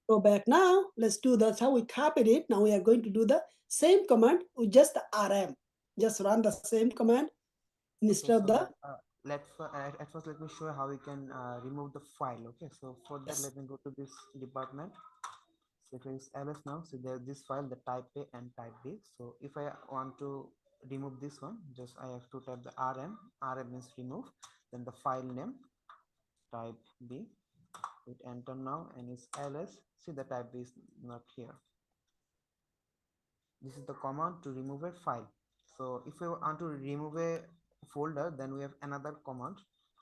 Go back now. Let's do that's how we copied it. Now we are going to do the same command with just the RM. Just run the same command Okay, instead of so the at first let me show you how we can remove the file. Okay, so for that yes. let me go to this department. So if I use ls now, so there's this file, the type A and type B. So if I want to remove this one, just I have to type the rm means remove, then the file name type B, hit enter now, and it's ls. See, the type B is not here. This is the command to remove a file. So if we want to remove a folder, then we have another command.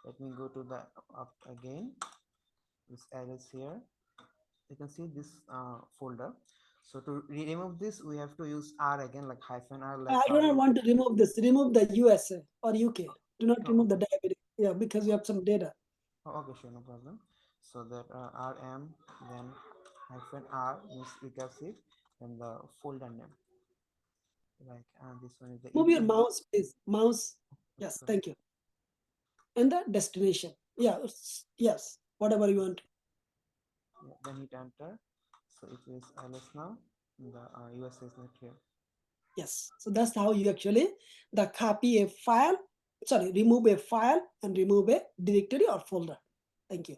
Let me go to the up again, this ls here. You can see this folder. So to remove this, we have to use r again, like hyphen r, like I how do not you. want to remove this. Remove the USA or UK. Do not Oh, remove the okay. diabetic. Yeah, because you have some data. Oh, okay, sure, no problem. So that rm, then hyphen r means recursive, and the folder name, like this one is the Move your edu. mouse, please. Mouse. Yes, Sure. thank you. And the destination. Yeah, yes. Whatever you want. Yeah, then hit enter. So it is ls now. The USA is not here. Yes. So that's how you actually the copy a file, sorry, remove a file and remove a directory or folder. Thank you.